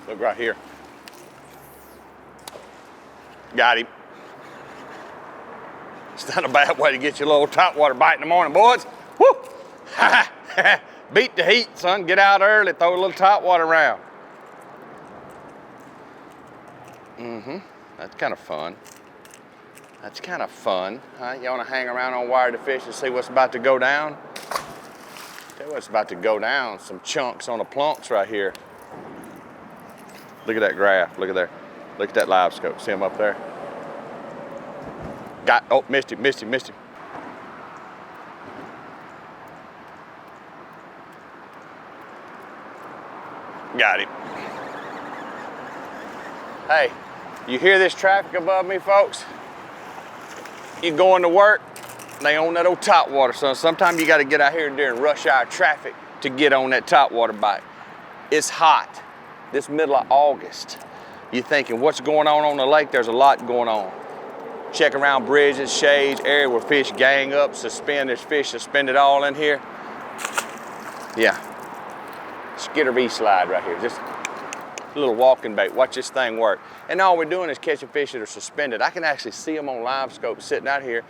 Look right here. Got him. It's not a bad way to get your little topwater bite in the morning, boys. Woo! Beat the heat, son. Get out early, throw a little topwater around. That's kind of fun. That's kind of fun. Huh? You want to hang around on wire to fish and see what's about to go down? Tell you what's about to go down. Some chunks on the plunks right here. Look at that graph. Look at there. Look at that live scope. See him up there? Oh, missed him. Got him. Hey, you hear this traffic above me, folks? You going to work, they on that old topwater, son. Sometimes you got to get out here during rush hour traffic to get on that topwater bite. It's hot. This middle of August. You're thinking, what's going on the lake? There's a lot going on. Check around bridges, shades, area where fish gang up, suspend. There's fish suspended all in here. Yeah. Skitter V-slide right here. Just a little walking bait. Watch this thing work. And all we're doing is catching fish that are suspended. I can actually see them on live scope sitting out here.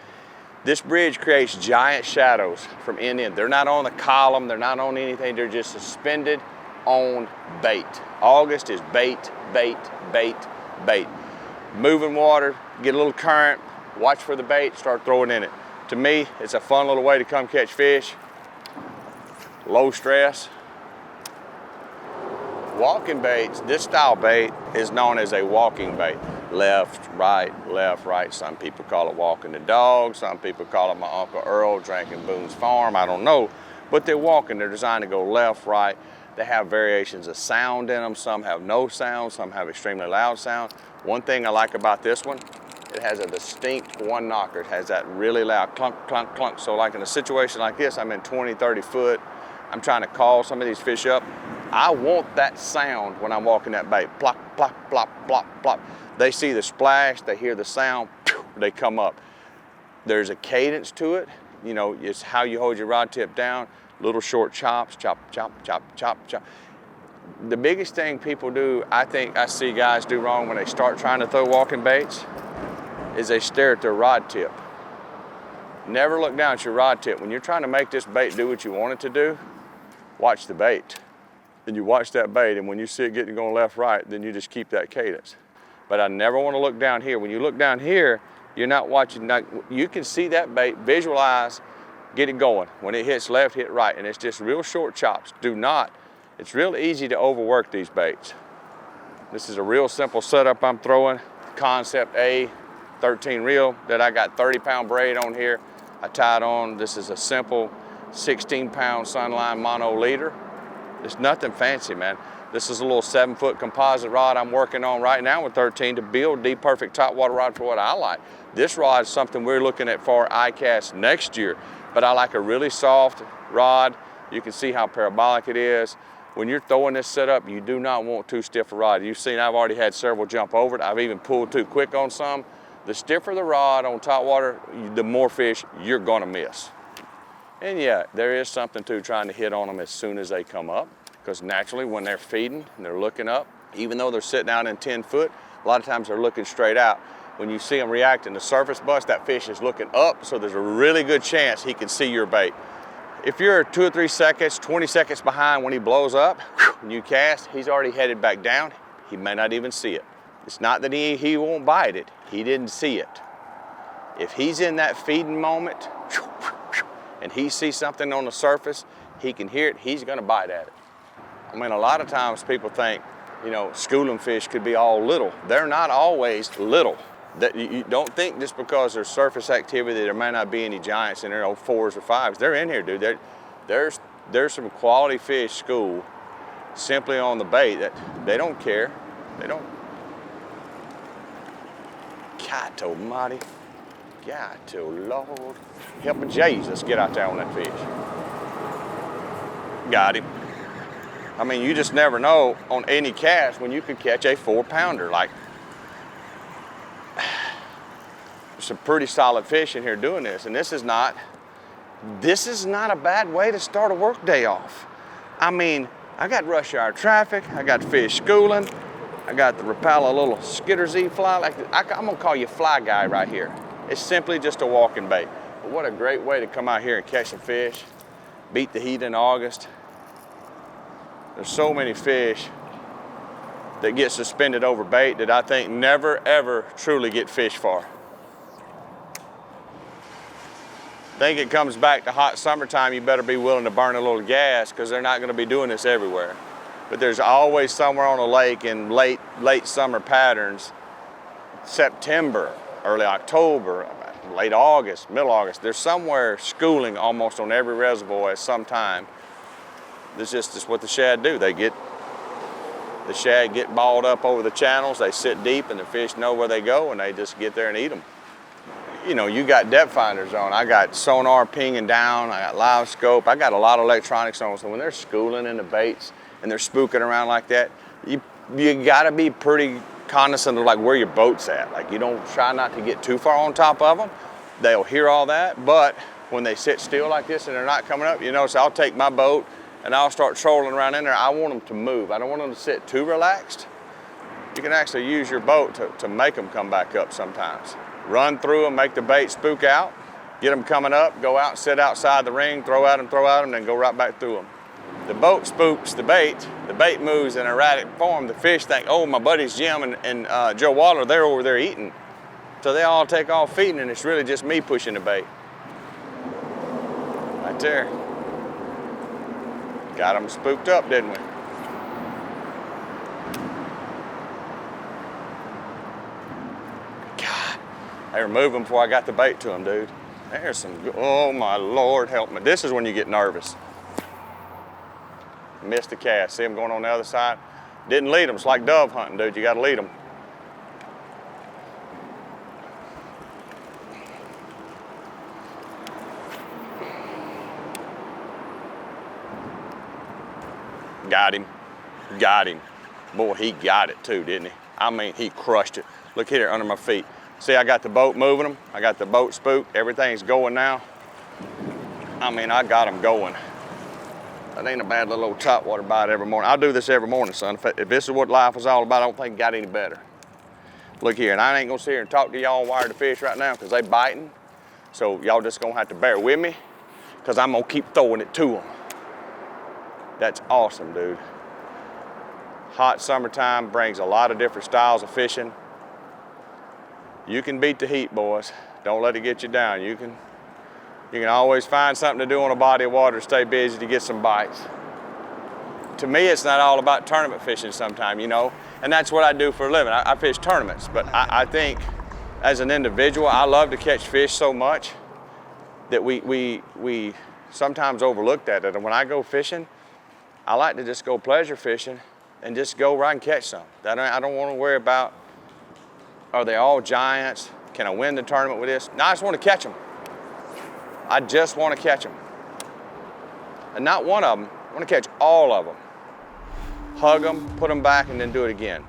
This bridge creates giant shadows from end to end. They're not on the column. They're not on anything. They're just suspended on bait. August is bait, bait, bait, bait. Moving water, get a little current, watch for the bait, start throwing in it. To me, it's a fun little way to come catch fish. Low stress. Walking baits, this style bait is known as a walking bait. Left, right. Some people call it walking the dog. Some people call it my Uncle Earl drinking Boone's Farm. I don't know. But they're walking. They're designed to go left, right. They have variations of sound in them. Some have no sound. Some have extremely loud sound. One thing I like about this one, it has a distinct one knocker. It has that really loud clunk, clunk, clunk. So like in a situation like this, I'm in 20, 30 foot. I'm trying to call some of these fish up. I want that sound when I'm walking that bait. Plop, plop, plop, plop, plop. They see the splash, they hear the sound, they come up. There's a cadence to it. You know, it's how you hold your rod tip down. Little short chops, chop, chop, chop, chop, chop. The biggest thing people do, I think I see guys do wrong when they start trying to throw walking baits, is they stare at their rod tip. Never look down at your rod tip. When you're trying to make this bait do what you want it to do, watch the bait. And you watch that bait, and when you see it getting going left, right, then you just keep that cadence. But I never want to look down here. When you look down here, you're not watching, you can see that bait, visualize, get it going. When it hits left, hit right, and it's just real short chops. It's real easy to overwork these baits. This is a real simple setup I'm throwing. Concept A, 13 reel that I got 30-pound braid on here. I tied on, this is a simple 16-pound Sunline mono leader. It's nothing fancy, man. This is a little 7-foot composite rod I'm working on right now with 13 to build the perfect topwater rod for what I like. This rod is something we're looking at for ICAST next year, but I like a really soft rod. You can see how parabolic it is. When you're throwing this setup, you do not want too stiff a rod. You've seen I've already had several jump over it. I've even pulled too quick on some. The stiffer the rod on topwater, the more fish you're gonna miss. And yeah, there is something to trying to hit on them as soon as they come up, because naturally when they're feeding and they're looking up, even though they're sitting out in 10 foot, a lot of times they're looking straight out. When you see them react in the surface bust, that fish is looking up, so there's a really good chance he can see your bait. If you're 2 or 3 seconds, 20 seconds behind when he blows up and you cast, he's already headed back down. He may not even see it. It's not that he won't bite it, he didn't see it. If he's in that feeding moment and he sees something on the surface, he can hear it, he's gonna bite at it. I mean, a lot of times people think, you know, schooling fish could be all little. They're not always little. That you don't think just because there's surface activity there may not be any giants in there, 4s or 5s. They're in here, dude. There's some quality fish school simply on the bait that they don't care. They don't. God almighty. God to Lord. Help Jesus get out there on that fish. Got him. I mean, you just never know on any cast when you could catch a 4-pounder. Like, some pretty solid fish in here doing this, and this is not a bad way to start a work day off. I mean, I got rush hour traffic, I got fish schooling, I got the Rapala little Skitter Z fly. I'm gonna call you fly guy right here. It's simply just a walking bait. But what a great way to come out here and catch some fish. Beat the heat in August. There's so many fish that get suspended over bait that I think never ever truly get fished for. I think it comes back to hot summertime, you better be willing to burn a little gas because they're not gonna be doing this everywhere. But there's always somewhere on a lake in late summer patterns, September, early October, late August, middle August, there's somewhere schooling almost on every reservoir at some time. It's just what the shad do. The shad get balled up over the channels, they sit deep and the fish know where they go and they just get there and eat them. You know, you got depth finders on. I got sonar pinging down, I got live scope, I got a lot of electronics on, so when they're schooling in the baits and they're spooking around like that, you gotta be pretty cognizant of like where your boat's at. Like you don't try not to get too far on top of them. They'll hear all that, but when they sit still like this and they're not coming up, you notice I'll take my boat and I'll start trolling around in there. I want them to move. I don't want them to sit too relaxed. You can actually use your boat to make them come back up sometimes. Run through them, make the bait spook out, get them coming up, go out and sit outside the ring, throw at them, then go right back through them. The boat spooks the bait moves in erratic form. The fish think, oh, my buddies Jim and Joe Waller, they're over there eating. So they all take off feeding and it's really just me pushing the bait. Right there. Got them spooked up, didn't we? God, they were moving before I got the bait to them, dude. There's some, oh my Lord, help me. This is when you get nervous. Missed the cast. See them going on the other side? Didn't lead them. It's like dove hunting, dude. You got to lead them. Got him. Got him. Boy, he got it too, didn't he? I mean, he crushed it. Look here under my feet. See, I got the boat moving them. I got the boat spooked. Everything's going now. I mean, I got them going. That ain't a bad little old topwater bite every morning. I'll do this every morning, son. If this is what life is all about, I don't think it got any better. Look here, and I ain't gonna sit here and talk to y'all and wire the fish right now because they biting. So y'all just gonna have to bear with me because I'm gonna keep throwing it to them. That's awesome, dude. Hot summertime brings a lot of different styles of fishing. You can beat the heat, boys. Don't let it get you down. You can always find something to do on a body of water to stay busy to get some bites. To me, it's not all about tournament fishing sometimes, you know, and that's what I do for a living. I fish tournaments, but I think as an individual, I love to catch fish so much that we sometimes overlook that. And when I go fishing, I like to just go pleasure fishing and just go right and catch some. I don't want to worry about, are they all giants? Can I win the tournament with this? No, I just want to catch them. I just want to catch them. And not one of them, I want to catch all of them. Hug them, put them back, and then do it again.